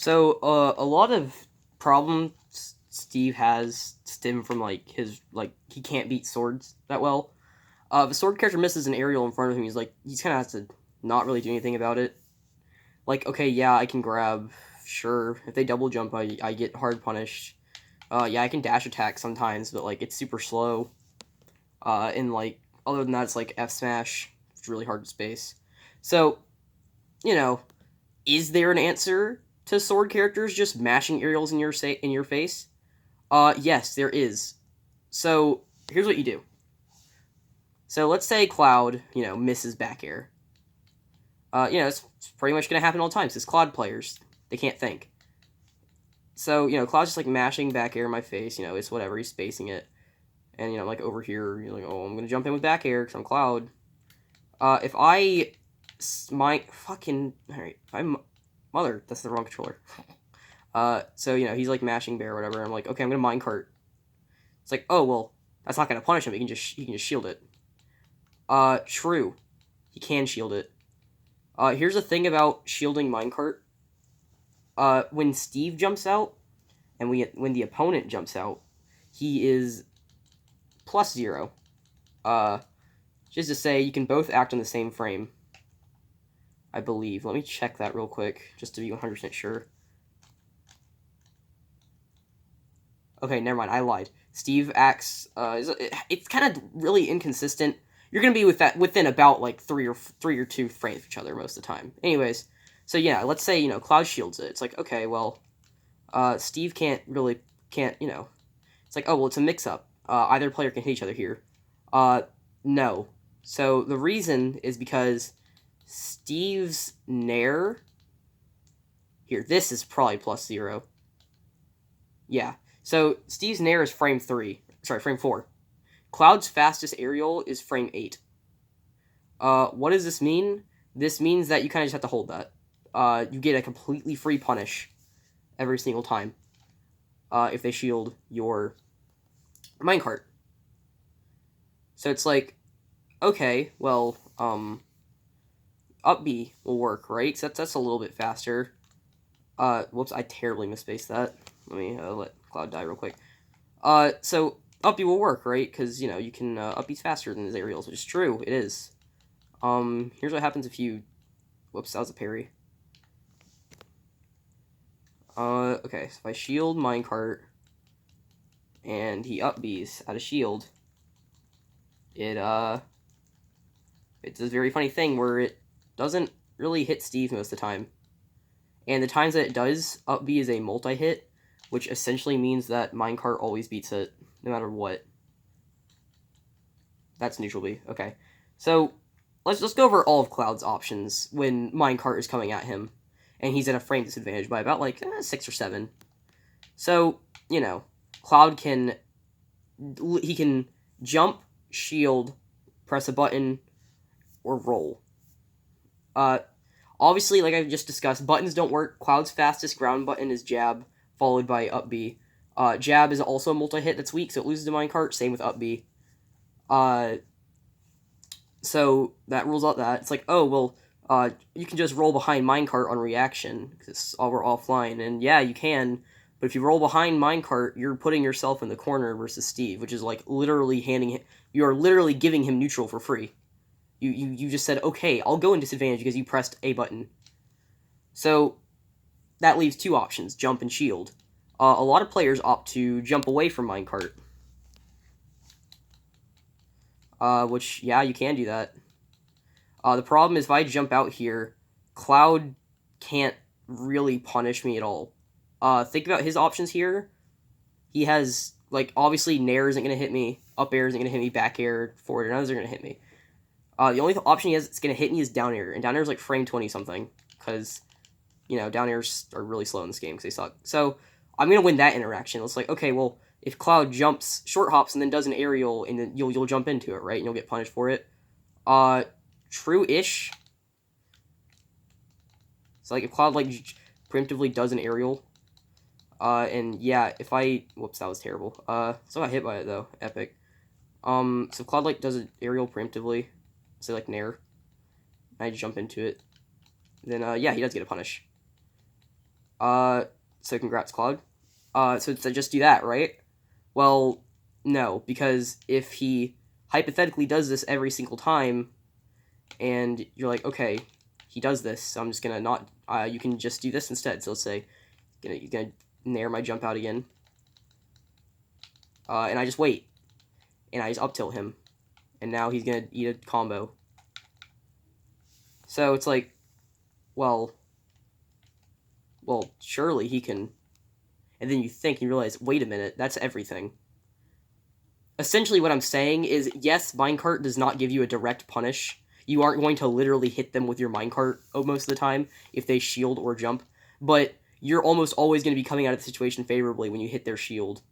So, a lot of problems Steve has stem from his he can't beat swords that well. If a sword character misses an aerial in front of him, he's kind of has to not really do anything about it. Like, okay, yeah, I can grab. Sure, if they double jump, I get hard punished. Yeah, I can dash attack sometimes, but it's super slow. And other than that, it's like F smash. It's really hard to space. So, you know, is there an answer to sword characters just mashing aerials in your face? Yes, there is. So here's what you do. So let's say Cloud, misses back air. It's pretty much gonna happen all the time. Because Cloud players, they can't think. So Cloud's just mashing back air in my face. It's whatever. He's spacing it, and over here, you're like, oh, I'm gonna jump in with back air because I'm Cloud. If I my fucking alright, if I'm mother, that's the wrong controller. So he's mashing bear or whatever. I'm like, okay, I'm gonna minecart. It's like, oh well, that's not gonna punish him. He can just shield it. True, he can shield it. Here's the thing about shielding minecart. When Steve jumps out, and when the opponent jumps out, he is +0. Just to say, you can both act on the same frame. I believe. Let me check that real quick, just to be 100% sure. Okay, never mind. I lied. Steve acts. It's kind of really inconsistent. You're gonna be within about three or two frames of each other most of the time. Anyways, so yeah, let's say Cloud shields it. It's like, okay, well, Steve can't. It's like, oh well, it's a mix-up. Either player can hit each other here. No. So the reason is because Steve's nair. Here, this is probably +0. Yeah. So Steve's nair is frame 4. Cloud's fastest aerial is frame 8. What does this mean? This means that you kind of just have to hold that. You get a completely free punish every single time if they shield your minecart. So it's like, okay, well, up B will work, right? So that's a little bit faster. Whoops, I terribly misspaced that. Let me let Cloud die real quick. So up B will work, right? Because you can up B's faster than his aerials, which is true. It is. Here's what happens if you. Whoops, that was a parry. Okay, so if I shield minecart and he up B's out of shield, it it's a very funny thing where it doesn't really hit Steve most of the time. And the times that it does, up B is a multi-hit, which essentially means that minecart always beats it, no matter what. That's neutral B. Okay. So, let's go over all of Cloud's options when minecart is coming at him. And he's at a frame disadvantage by about, 6 or 7. So, Cloud can... He can jump, shield, press a button, or roll. Obviously, like I just discussed, buttons don't work. Cloud's fastest ground button is jab, followed by up B. Jab is also a multi-hit that's weak, so it loses to minecart. Same with up B. So that rules out that. It's like, oh, well, you can just roll behind minecart on reaction, because we're offline. And yeah, you can, but if you roll behind minecart, you're putting yourself in the corner versus Steve, which is literally you are literally giving him neutral for free. You just said, okay, I'll go in disadvantage because you pressed a button. So that leaves 2 options, jump and shield. A lot of players opt to jump away from minecart. Which, yeah, you can do that. The problem is if I jump out here, Cloud can't really punish me at all. Think about his options here. He has, obviously, nair isn't going to hit me, up air isn't going to hit me, back air, forward air, none of those are going to hit me. The only option he has that's going to hit me is down air, and down air is frame 20 something, because, down airs are really slow in this game because they suck. So, I'm going to win that interaction. It's like, okay, well, if Cloud jumps, short hops, and then does an aerial, and then you'll jump into it, right? And you'll get punished for it. True-ish. So, if Cloud, preemptively does an aerial, and yeah, if I... Whoops, that was terrible. So I got hit by it, though. Epic. So if Cloud, does an aerial preemptively, say, nair, and I jump into it, then, yeah, he does get a punish. So congrats, Cloud. So just do that, right? Well, no, because if he hypothetically does this every single time, and you're like, okay, he does this, so I'm just gonna not. You can just do this instead. So let's say, you're gonna nair my jump out again, and I just wait, and I just up tilt him, and now he's gonna eat a combo. So it's like, well, surely he can. And then you think and you realize, wait a minute, that's everything. Essentially, what I'm saying is, yes, Minecart does not give you a direct punish. You aren't going to literally hit them with your Minecart most of the time if they shield or jump, but you're almost always going to be coming out of the situation favorably when you hit their shield.